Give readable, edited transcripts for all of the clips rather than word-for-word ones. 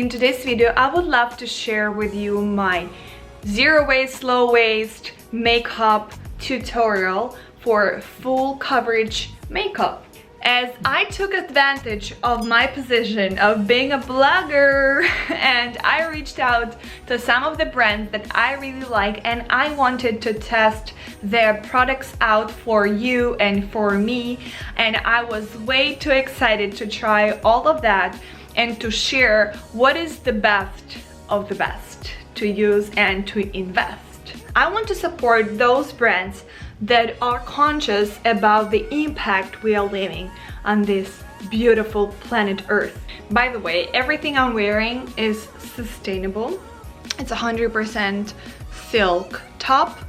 in today's video I would love to share with you my zero waste, low waste makeup tutorial for full coverage makeup. As I took advantage of my position of being a blogger and I reached out to some of the brands that I really like and I wanted to test their products out for you and for me, and I was way too excited to try all of that and to share what is the best of the best to use and to invest. I want to support those brands that are conscious about the impact we are leaving on this beautiful planet Earth. By the way, everything I'm wearing is sustainable. It's 100% silk top,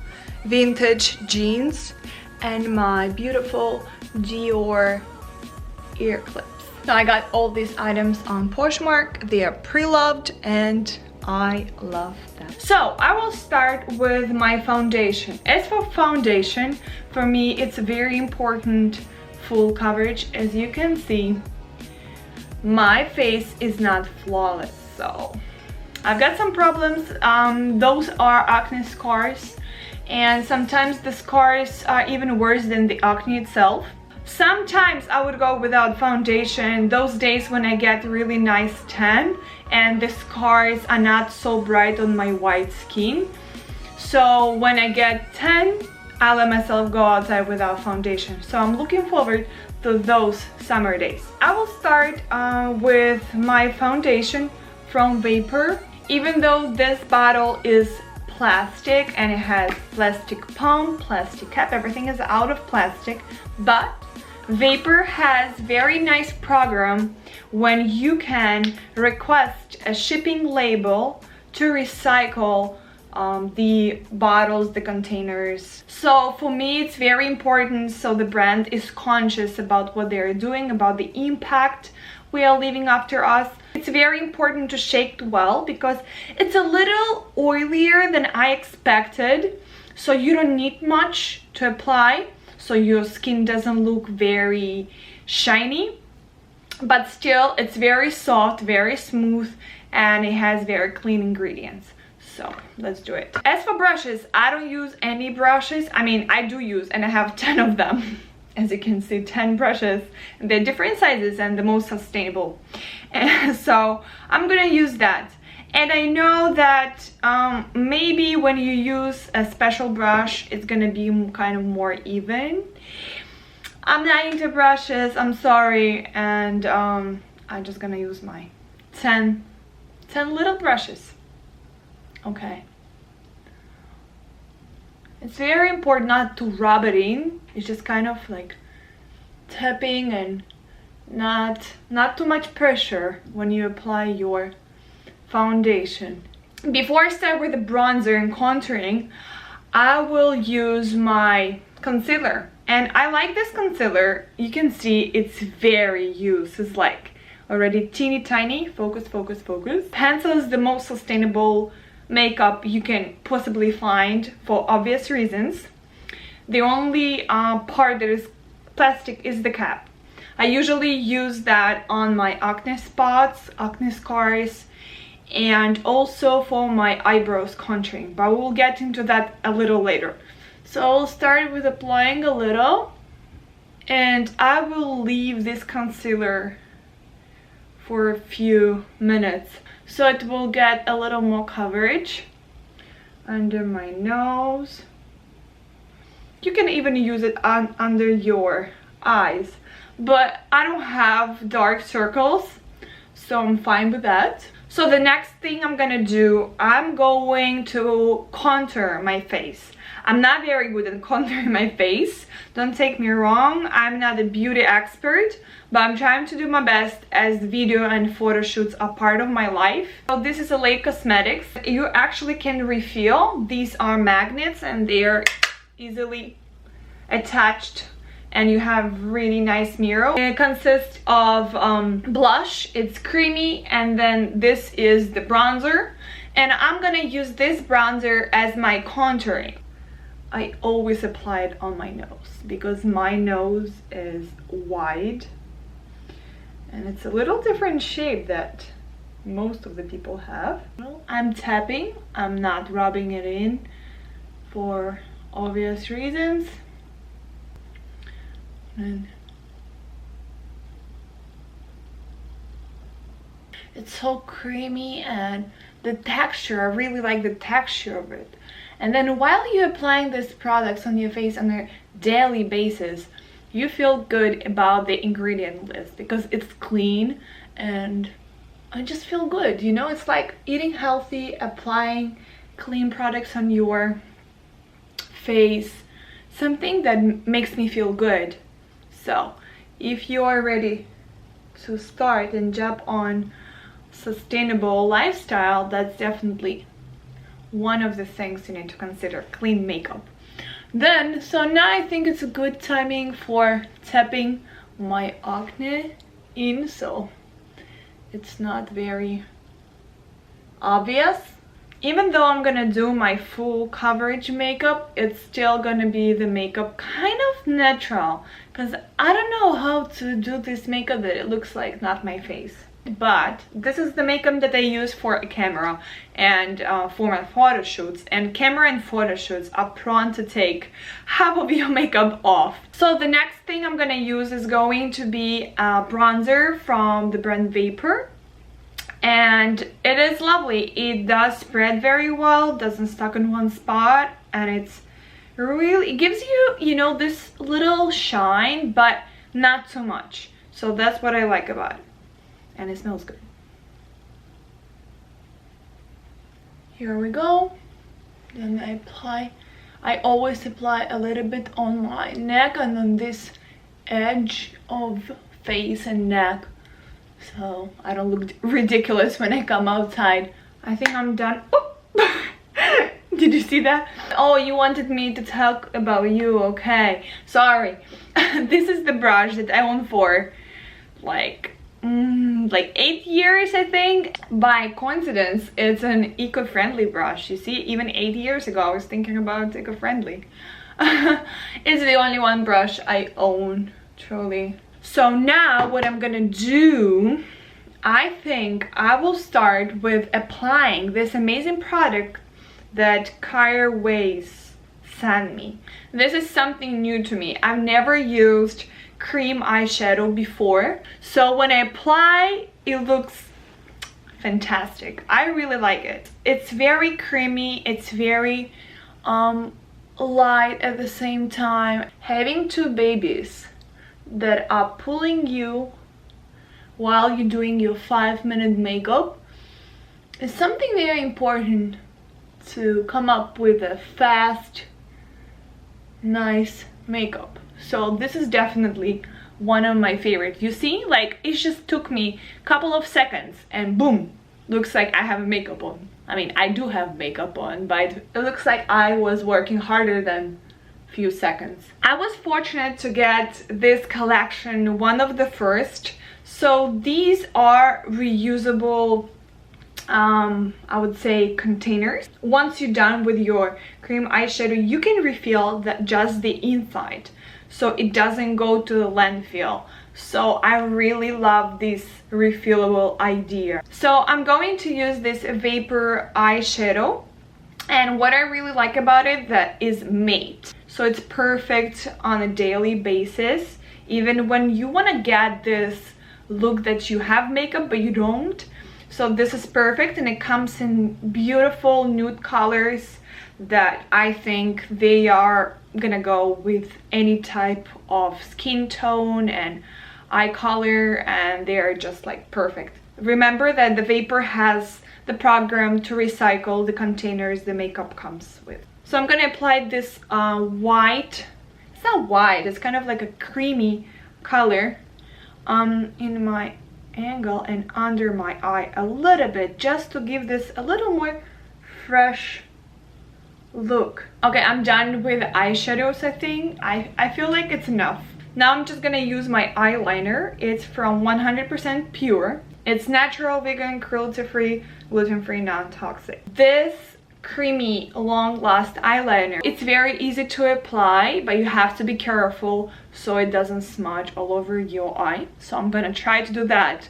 vintage jeans, and my beautiful Dior ear clips. Now I got all these items on Poshmark. They are pre-loved and I love them. So I will start with my foundation. As for foundation, for me it's very important full coverage. As you can see, my face is not flawless, so I've got some problems. Those are acne scars, and sometimes the scars are even worse than the acne itself. Sometimes I would go without foundation those days when I get really nice tan and the scars are not so bright on my white skin. So when I get tan, I let myself go outside without foundation. So I'm looking forward to those summer days. I will start with my foundation from Vapor. Even though this bottle is plastic and it has plastic pump, plastic cap, everything is out of plastic, but Vapor has very nice program when you can request a shipping label to recycle the bottles, the containers. So for me it's very important, so the brand is conscious about what they're doing, about the impact we are leaving after us. It's very important to shake well because it's a little oilier than I expected, so you don't need much to apply, so your skin doesn't look very shiny, but still it's very soft, very smooth, and it has very clean ingredients. So let's do it. As for brushes, I don't use any brushes. I mean, I do use, and I have 10 of them. As you can see, 10 brushes, and they're different sizes and the most sustainable. And so I'm gonna use that. And I know that maybe when you use a special brush, it's gonna be kind of more even. I'm not into brushes, I'm sorry, and I'm just gonna use my 10 little brushes. Okay. It's very important not to rub it in. It's just kind of like tapping and not too much pressure when you apply your foundation. Before I start with the bronzer and contouring, I will use my concealer, and I like this concealer. You can see it's very used. It's like already teeny tiny. Focus, focus, focus. Pencil is the most sustainable makeup you can possibly find for obvious reasons. The only part that is plastic is the cap. I usually use that on my acne spots, acne scars, and also for my eyebrows contouring, but we'll get into that a little later. So I'll start with applying a little, and I will leave this concealer for a few minutes so it will get a little more coverage under my nose. You can even use it under your eyes, but I don't have dark circles, so I'm fine with that. So the next thing I'm gonna do, I'm going to contour my face. I'm not very good at contouring my face, don't take me wrong, I'm not a beauty expert, but I'm trying to do my best as video and photo shoots are part of my life. So this is a Late Cosmetics. You actually can refill. These are magnets and they're easily attached, and you have really nice mirror. It consists of blush, it's creamy, and then this is the bronzer, and I'm gonna use this bronzer as my contouring. I always apply it on my nose because my nose is wide and it's a little different shape that most of the people have. I'm tapping, I'm not rubbing it in for obvious reasons. And it's so creamy, and the texture, I really like the texture of it. And then while you're applying these products on your face on a daily basis, you feel good about the ingredient list because it's clean, and I just feel good, you know? It's like eating healthy, applying clean products on your face, something that makes me feel good. So if you're ready to start and jump on sustainable lifestyle, that's definitely one of the things you need to consider, clean makeup. Then, so now I think it's a good timing for tapping my acne in, so it's not very obvious. Even though I'm gonna do my full coverage makeup, it's still gonna be the makeup kind of natural, because I don't know how to do this makeup that it looks like not my face. But this is the makeup that I use for a camera and for my photo shoots, and camera and photo shoots are prone to take half of your makeup off. So the next thing I'm gonna use is going to be a bronzer from the brand Vapor, and it is lovely. It does spread very well, doesn't stuck in one spot, and it's really, it gives you, you know, this little shine, but not too much. So that's what I like about it. And it smells good. Here we go. Then I always apply a little bit on my neck and on this edge of face and neck, so I don't look ridiculous when I come outside. I think I'm done. Oh! Did you see that? Oh, you wanted me to talk about you, okay. Sorry. This is the brush that I own for like 8 years, I think. By coincidence, it's an eco-friendly brush. You see, even 8 years ago I was thinking about eco-friendly. It's the only one brush I own, truly. So now what I'm gonna do, I think I will start with applying this amazing product that Kaya Weiss sent me. This is something new to me. I've never used cream eyeshadow before, so when I apply, it looks fantastic. I really like it. It's very creamy, it's very light at the same time. Having two babies that are pulling you while you're doing your 5-minute makeup is something very important, to come up with a fast, nice makeup. So this is definitely one of my favorites. You see, like, it just took me a couple of seconds and boom, looks like I have makeup on. I mean, I do have makeup on, but it looks like I was working harder than a few seconds. I was fortunate to get this collection, one of the first. So these are reusable, I would say, containers. Once you're done with your cream eyeshadow, you can refill just the inside, so it doesn't go to the landfill. So I really love this refillable idea. So I'm going to use this Vapor eyeshadow, and what I really like about it, that is matte. So it's perfect on a daily basis, even when you want to get this look that you have makeup but you don't. So this is perfect, and it comes in beautiful nude colors that I think they are gonna go with any type of skin tone and eye color, and they are just like perfect. Remember that the Vapor has the program to recycle the containers the makeup comes with. So I'm gonna apply this white, it's not white, it's kind of like a creamy color in my angle and under my eye a little bit, just to give this a little more fresh look. Okay, I'm done with eyeshadows. I think I feel like it's enough. Now I'm just gonna use my eyeliner. It's from 100% Pure. It's natural, vegan, cruelty-free, gluten-free, non-toxic. This creamy long last eyeliner, it's very easy to apply, but you have to be careful so it doesn't smudge all over your eye. So I'm gonna try to do that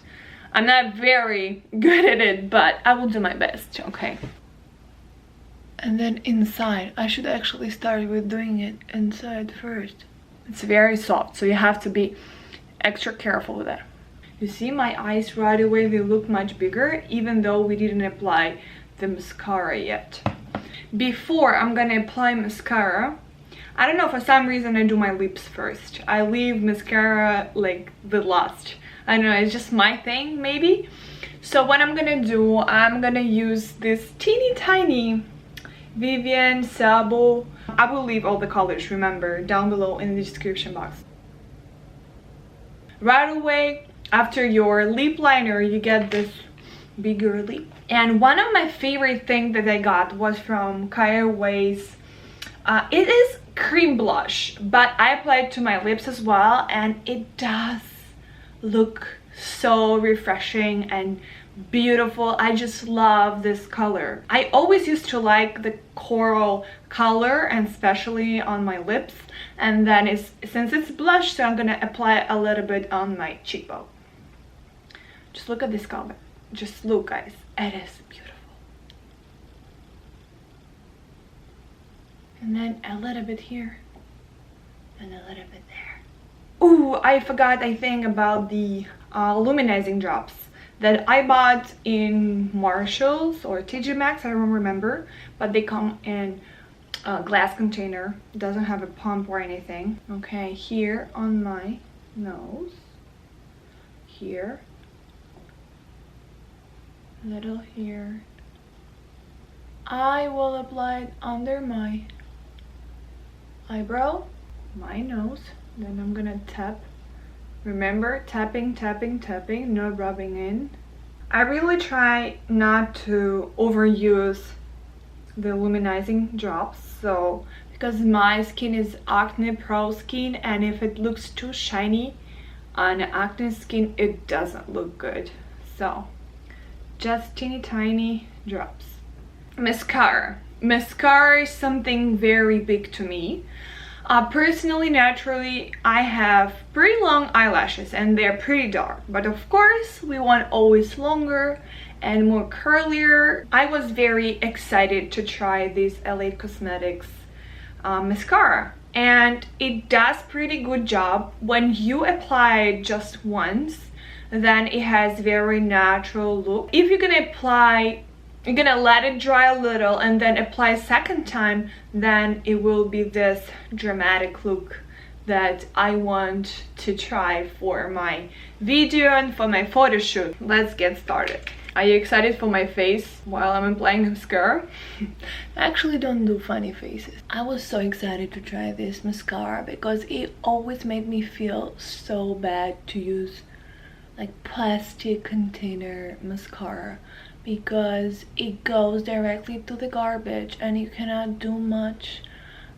I'm not very good at it, but I will do my best, okay? And then inside, I should actually start with doing it inside first. It's very soft, so you have to be extra careful with that. You see my eyes right away, they look much bigger, even though we didn't apply the mascara yet. Before I'm gonna apply mascara, I don't know, for some reason I do my lips first. I leave mascara like the last. I don't know, it's just my thing, maybe. So what I'm gonna do, I'm gonna use this teeny tiny Vivienne Sabo. I will leave all the colors, remember, down below in the description box. Right away, after your lip liner, you get this bigger lip. And one of my favorite things that I got was from Kaya Wei's. It is cream blush, but I applied it to my lips as well, and it does look so refreshing and beautiful. I just love this color. I always used to like the coral color, and especially on my lips, and then since it's blush, so I'm gonna apply a little bit on my cheekbone. Just look at this color. Just look, guys, it is beautiful. And then a little bit here and a little bit there. Ooh, I forgot, I think, about the luminizing drops that I bought in Marshalls or TJ Maxx, I don't remember, but they come in a glass container. It doesn't have a pump or anything. Okay, here on my nose, here, little here. I will apply it under my eyebrow, my nose, then I'm gonna tap. Remember, tapping, tapping, tapping, no rubbing in. I really try not to overuse the luminizing drops, so because my skin is acne pro skin, and if it looks too shiny on acne skin, it doesn't look good. So just teeny tiny drops. Mascara. Mascara is something very big to me. Personally, naturally, I have pretty long eyelashes and they're pretty dark, but of course we want always longer and more curlier. I was very excited to try this LA Cosmetics mascara, and it does pretty good job. When you apply it just once, then it has very natural look. If you're gonna apply, you're gonna let it dry a little and then apply a second time, then it will be this dramatic look that I want to try for my video and for my photo shoot. Let's get started. Are you excited for my face while I'm applying mascara? I actually don't do funny faces. I was so excited to try this mascara because it always made me feel so bad to use like plastic container mascara, because it goes directly to the garbage and you cannot do much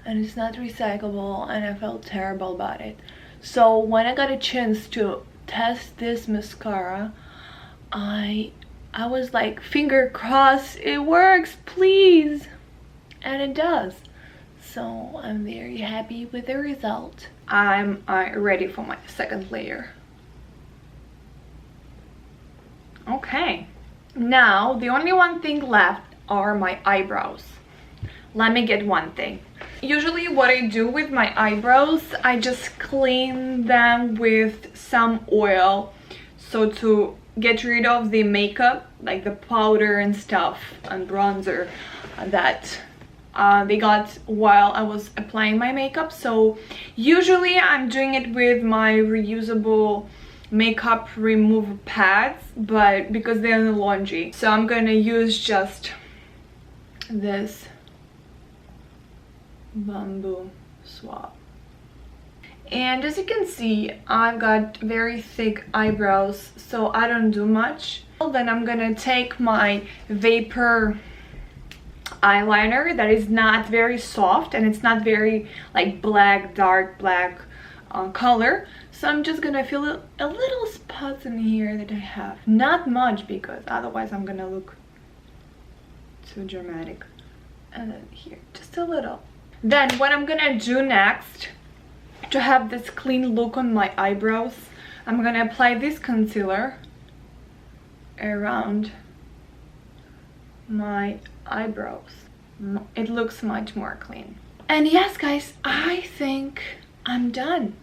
and it's not recyclable, and I felt terrible about it. So when I got a chance to test this mascara, I was like, finger crossed it works, please. And it does. So I'm very happy with the result. I'm ready for my second layer. Okay. Now, the only one thing left are my eyebrows. Let me get one thing. Usually what I do with my eyebrows, I just clean them with some oil, so to get rid of the makeup, like the powder and stuff and bronzer that they got while I was applying my makeup. So usually I'm doing it with my reusable makeup remover pads, but because they're in the laundry, so I'm gonna use just this bamboo swab. And as you can see, I've got very thick eyebrows, so I don't do much. Then I'm gonna take my Vapor eyeliner that is not very soft and it's not very like black, dark black color. So I'm just gonna fill a little spots in here that I have. Not much, because otherwise I'm gonna look too dramatic. And then here, just a little. Then what I'm gonna do next, to have this clean look on my eyebrows, I'm gonna apply this concealer around my eyebrows. It looks much more clean. And yes guys, I think I'm done.